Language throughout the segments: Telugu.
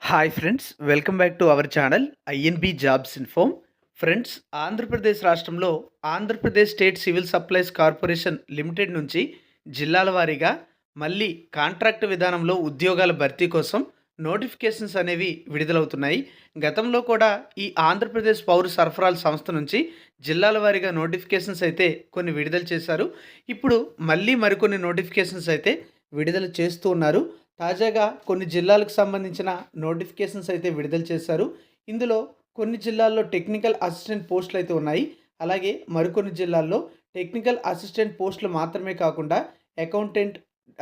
Hi friends, welcome back to our channel INB jobs ఇన్ఫోమ్. ఫ్రెండ్స్, ఆంధ్రప్రదేశ్ రాష్ట్రంలో Andhra Pradesh state civil supplies corporation limited నుంచి జిల్లాల వారీగా మళ్ళీ కాంట్రాక్ట్ విధానంలో ఉద్యోగాల భర్తీ కోసం నోటిఫికేషన్స్ అనేవి విడుదలవుతున్నాయి. గతంలో కూడా ఈ ఆంధ్రప్రదేశ్ పౌర సరఫరాల సంస్థ నుంచి జిల్లాల వారీగా నోటిఫికేషన్స్ అయితే కొన్ని విడుదల చేశారు. ఇప్పుడు మళ్ళీ మరికొన్ని నోటిఫికేషన్స్ అయితే విడుదల చేస్తూ ఉన్నారు. తాజాగా కొన్ని జిల్లాలకు సంబంధించిన నోటిఫికేషన్స్ అయితే విడుదల చేశారు. ఇందులో కొన్ని జిల్లాల్లో టెక్నికల్ అసిస్టెంట్ పోస్టులు అయితే ఉన్నాయి. అలాగే మరికొన్ని జిల్లాల్లో టెక్నికల్ అసిస్టెంట్ పోస్టులు మాత్రమే కాకుండా అకౌంటెంట్,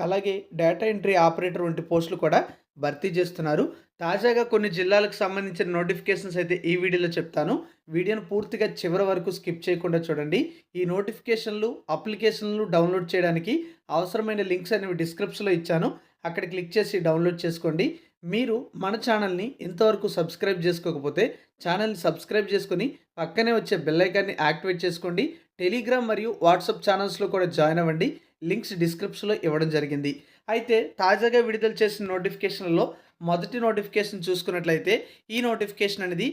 అలాగే డేటా ఎంట్రీ ఆపరేటర్ వంటి పోస్టులు కూడా భర్తీ చేస్తున్నారు. తాజాగా కొన్ని జిల్లాలకు సంబంధించిన నోటిఫికేషన్స్ అయితే ఈ వీడియోలో చెప్తాను. వీడియోను పూర్తిగా చివరి వరకు స్కిప్ చేయకుండా చూడండి. ఈ నోటిఫికేషన్లు, అప్లికేషన్లు డౌన్లోడ్ చేయడానికి అవసరమైన లింక్స్ అనేవి డిస్క్రిప్షన్లో ఇచ్చాను. అక్కడ క్లిక్ చేసి డౌన్లోడ్ చేసుకోండి. మీరు మన ఛానల్ని ఇంతవరకు సబ్స్క్రైబ్ చేసుకోకపోతే ఛానల్ని సబ్స్క్రైబ్ చేసుకొని పక్కనే వచ్చే బెల్ ఐకాన్ని యాక్టివేట్ చేసుకోండి. టెలిగ్రామ్ మరియు వాట్సాప్ ఛానల్స్లో కూడా జాయిన్ అవ్వండి. లింక్స్ డిస్క్రిప్షన్లో ఇవ్వడం జరిగింది. అయితే తాజాగా విడుదల చేసిన నోటిఫికేషన్లలో మొదటి నోటిఫికేషన్ చూసుకున్నట్లయితే ఈ నోటిఫికేషన్ అనేది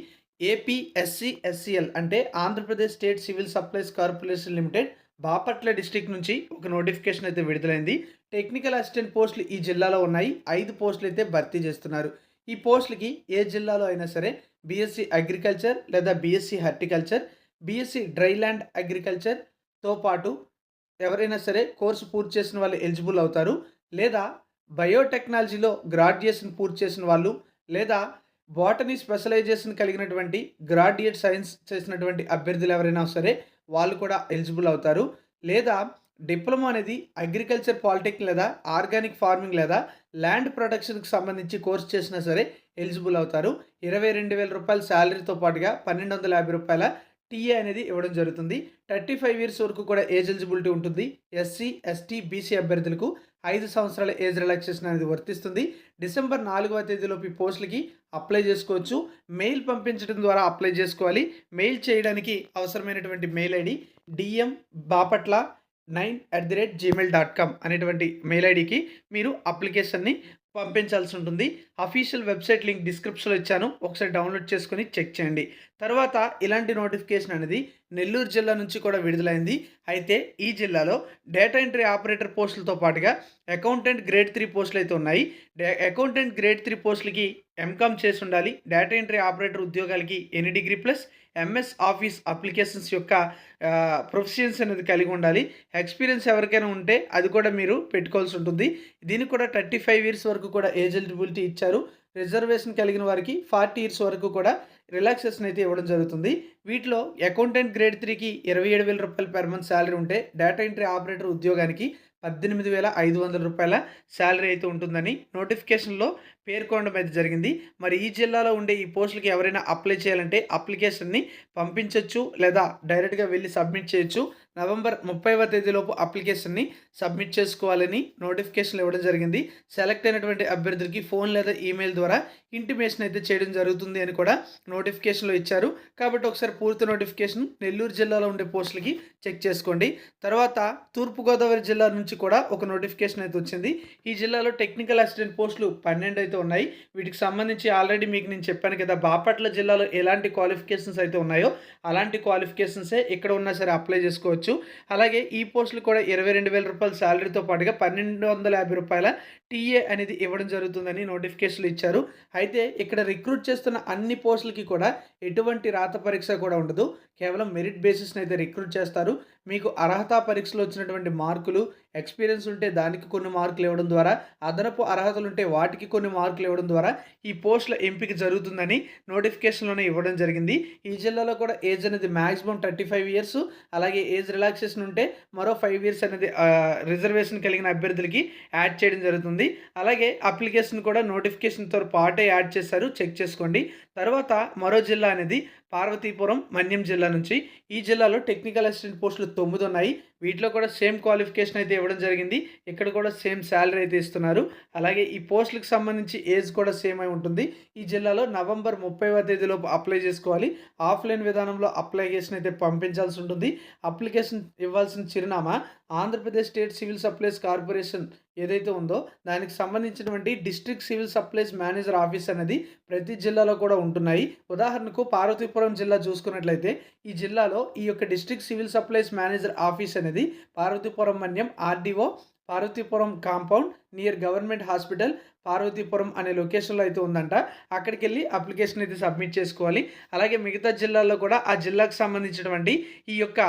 ఏపీఎస్సీఎస్సీఎల్ అంటే Andhra Pradesh state civil supplies corporation limited Bapatla district నుంచి ఒక నోటిఫికేషన్ అయితే విడుదలైంది. టెక్నికల్ అసిస్టెంట్ పోస్టులు ఈ జిల్లాలో ఉన్నాయి. 5 పోస్టులు అయితే భర్తీ చేస్తున్నారు. ఈ పోస్టులకి ఏ జిల్లాలో అయినా సరే బీఎస్సీ అగ్రికల్చర్ లేదా BSc horticulture, BSc dry land అగ్రికల్చర్తో పాటు ఎవరైనా సరే కోర్సు పూర్తి చేసిన వాళ్ళు ఎలిజిబుల్ అవుతారు. లేదా బయోటెక్నాలజీలో గ్రాడ్యుయేషన్ పూర్తి చేసిన వాళ్ళు, లేదా బాటనీ స్పెషలైజేషన్ కలిగినటువంటి గ్రాడ్యుయేట్ సైన్స్ చేసినటువంటి అభ్యర్థులు ఎవరైనా సరే వాళ్ళు కూడా ఎలిజిబుల్ అవుతారు. లేదా డిప్లొమా అనేది అగ్రికల్చర్ పాలిటెక్నిక్ లేదా ఆర్గానిక్ ఫార్మింగ్ లేదా ల్యాండ్ ప్రొడక్షన్కి సంబంధించి కోర్స్ చేసినా సరే ఎలిజిబుల్ అవుతారు. 22,000 రూపాయల శాలరీతో పాటుగా 1,250 రూపాయల టీఏ అనేది ఇవ్వడం జరుగుతుంది. 35 ఇయర్స్ వరకు కూడా ఏజ్ ఎలిజిబిలిటీ ఉంటుంది. ఎస్సీ, ఎస్టీ, బీసీ అభ్యర్థులకు 5 సంవత్సరాల ఏజ్ రిలాక్సేషన్ అనేది వర్తిస్తుంది. డిసెంబర్ 4వ తేదీలోపు ఈ పోస్టులకి అప్లై చేసుకోవచ్చు. మెయిల్ పంపించడం ద్వారా అప్లై చేసుకోవాలి. మెయిల్ చేయడానికి అవసరమైనటువంటి మెయిల్ ఐడి dm.bapatla9@gmail.com అనేటువంటి మెయిల్ ఐడికి మీరు అప్లికేషన్ని పంపించాల్సి ఉంటుంది. అఫీషియల్ వెబ్సైట్ లింక్ డిస్క్రిప్షన్లో ఇచ్చాను. ఒకసారి డౌన్లోడ్ చేసుకొని చెక్ చేయండి. తర్వాత ఇలాంటి నోటిఫికేషన్ అనేది నెల్లూరు జిల్లా నుంచి కూడా విడుదలైంది. అయితే ఈ జిల్లాలో డేటా ఎంట్రీ ఆపరేటర్ పోస్టులతో పాటుగా అకౌంటెంట్ గ్రేడ్ 3 పోస్టులు అయితే ఉన్నాయి. అకౌంటెంట్ గ్రేడ్ 3 పోస్టులకి ఎంకామ్ చేసి ఉండాలి. డేటా ఎంట్రీ ఆపరేటర్ ఉద్యోగాలకి any degree plus MS office applications యొక్క ప్రొఫిషియన్సీ అనేది కలిగి ఉండాలి. ఎక్స్పీరియన్స్ ఎవరికైనా ఉంటే అది కూడా మీరు పెట్టుకోవాల్సి ఉంటుంది. దీనికి కూడా 35 ఇయర్స్ వరకు కూడా ఏజ్ ఎలిజిబిలిటీ ఇచ్చారు. రిజర్వేషన్ కలిగిన వారికి 40 ఇయర్స్ వరకు కూడా రిలాక్సేషన్ అయితే ఇవ్వడం జరుగుతుంది. వీటిలో అకౌంటెంట్ గ్రేడ్ 3కి 27,000 రూపాయలు పెర్ మంత్ శాలరీ ఉంటే డేటా ఎంట్రీ ఆపరేటర్ ఉద్యోగానికి 18,500 రూపాయల శాలరీ అయితే ఉంటుందని నోటిఫికేషన్లో పేర్కొనడం అయితే జరిగింది. మరి ఈ జిల్లాలో ఉండే ఈ పోస్టులకి ఎవరైనా అప్లై చేయాలంటే అప్లికేషన్ని పంపించవచ్చు లేదా డైరెక్ట్గా వెళ్ళి సబ్మిట్ చేయొచ్చు. నవంబర్ 30వ తేదీలోపు అప్లికేషన్ని సబ్మిట్ చేసుకోవాలని నోటిఫికేషన్లు ఇవ్వడం జరిగింది. సెలెక్ట్ అయినటువంటి అభ్యర్థులకి ఫోన్ లేదా ఈమెయిల్ ద్వారా ఇంటిమేషన్ అయితే చేయడం జరుగుతుంది అని కూడా నోటిఫికేషన్లో ఇచ్చారు. కాబట్టి ఒకసారి పూర్తి నోటిఫికేషన్ నెల్లూరు జిల్లాలో ఉండే పోస్టులకి చెక్ చేసుకోండి. తర్వాత తూర్పుగోదావరి జిల్లా నుంచి కూడా ఒక నోటిఫికేషన్ అయితే వచ్చింది. ఈ జిల్లాలో టెక్నికల్ అసిస్టెంట్ పోస్టులు 12 అయితే ఉన్నాయి. వీటికి సంబంధించి ఆల్రెడీ మీకు నేను చెప్పాను కదా, బాపట్ల జిల్లాలో ఎలాంటి క్వాలిఫికేషన్స్ అయితే ఉన్నాయో అలాంటి క్వాలిఫికేషన్సే ఇక్కడ ఉన్నా సరే అప్లై చేసుకోవచ్చు. అలాగే ఈ పోస్టులు కూడా 22,000 రూపాయల శాలరీతో పాటుగా 1,250 రూపాయల టీఏ అనేది ఇవ్వడం జరుగుతుందని నోటిఫికేషన్లు ఇచ్చారు. అయితే ఇక్కడ రిక్రూట్ చేస్తున్న అన్ని పోస్టులకి కూడా ఎటువంటి రాత పరీక్ష కూడా ఉండదు. కేవలం మెరిట్ బేసిస్ని అయితే రిక్రూట్ చేస్తారు. మీకు అర్హత పరీక్షలో వచ్చినటువంటి మార్కులు, ఎక్స్పీరియన్స్ ఉంటే దానికి కొన్ని మార్కులు ఇవ్వడం ద్వారా, అదనపు అర్హతలు ఉంటే వాటికి కొన్ని మార్కులు ఇవ్వడం ద్వారా ఈ పోస్టుల ఎంపిక జరుగుతుందని నోటిఫికేషన్లోనే ఇవ్వడం జరిగింది. ఈ జిల్లాలో కూడా ఏజ్ అనేది మ్యాక్సిమం 35 ఇయర్స్, అలాగే ఏజ్ రిలాక్సేషన్ ఉంటే మరో 5 ఇయర్స్ అనేది రిజర్వేషన్ కలిగిన అభ్యర్థులకి యాడ్ చేయడం జరుగుతుంది. అలాగే అప్లికేషన్ కూడా నోటిఫికేషన్తో పాటే యాడ్ చేశారు, చెక్ చేసుకోండి. తర్వాత మరో జిల్లా అనేది పార్వతీపురం, మన్యం జిల్లా నుంచి. ఈ జిల్లాలో టెక్నికల్ అసిస్టెంట్ పోస్టులు 9 ఉన్నాయి. వీటిలో కూడా సేమ్ క్వాలిఫికేషన్ అయితే ఇవ్వడం జరిగింది. ఇక్కడ కూడా సేమ్ శాలరీ అయితే ఇస్తున్నారు. అలాగే ఈ పోస్టులకు సంబంధించి ఏజ్ కూడా సేమ్ అయి ఉంటుంది. ఈ జిల్లాలో నవంబర్ 30వ తేదీలోపు అప్లై చేసుకోవాలి. ఆఫ్లైన్ విధానంలో అప్లికేషన్ అయితే పంపించాల్సి ఉంటుంది. అప్లికేషన్ ఇవ్వాల్సిన చిరునామా Andhra Pradesh state civil supplies corporation ఏదైతే ఉందో దానికి సంబంధించినటువంటి district civil supplies manager office అనేది ప్రతి జిల్లాలో కూడా ఉంటున్నాయి. ఉదాహరణకు పార్వతీపురం జిల్లా చూసుకున్నట్లయితే ఈ జిల్లాలో ఈ యొక్క district civil supplies manager office అనేది Parvathipuram Manyam RDO Parvathipuram compound near government hospital Parvathipuram అనే లొకేషన్లో అయితే ఉందంట. అక్కడికి వెళ్ళి అప్లికేషన్ అయితే సబ్మిట్ చేసుకోవాలి. అలాగే మిగతా జిల్లాల్లో కూడా ఆ జిల్లాకు సంబంధించినటువంటి ఈ యొక్క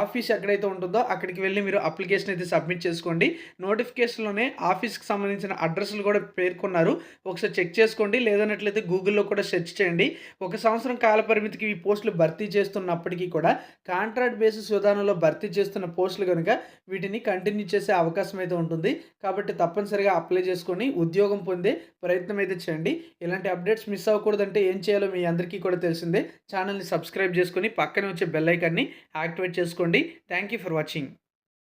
ఆఫీస్ ఎక్కడైతే ఉంటుందో అక్కడికి వెళ్ళి మీరు అప్లికేషన్ అయితే సబ్మిట్ చేసుకోండి. నోటిఫికేషన్లోనే ఆఫీస్కి సంబంధించిన అడ్రస్లు కూడా పేర్కొన్నారు. ఒకసారి చెక్ చేసుకోండి. లేదన్నట్లయితే గూగుల్లో కూడా సెర్చ్ చేయండి. 1 సంవత్సరం కాల పరిమితికి ఈ పోస్టులు భర్తీ చేస్తున్నప్పటికీ కూడా కాంట్రాక్ట్ బేసిస్ విధానంలో భర్తీ చేస్తున్న పోస్టులు కనుక వీటిని కంటిన్యూ చేసే అవకాశం అయితే ఉంటుంది. కాబట్టి తప్పనిసరిగా అప్లై చేసుకొని ఉద్యోగం పొందే ప్రయత్నం అయితే చేయండి. ఇలాంటి అప్డేట్స్ మిస్ అవ్వకూడదంటే ఏం చేయాలో మీ అందరికీ కూడా తెలిసిందే. ఛానల్ని సబ్స్క్రైబ్ చేసుకొని పక్కనే వచ్చే బెల్ ఐకాన్ని యాక్టివేట్ చేసుకోండి. Thank you for watching.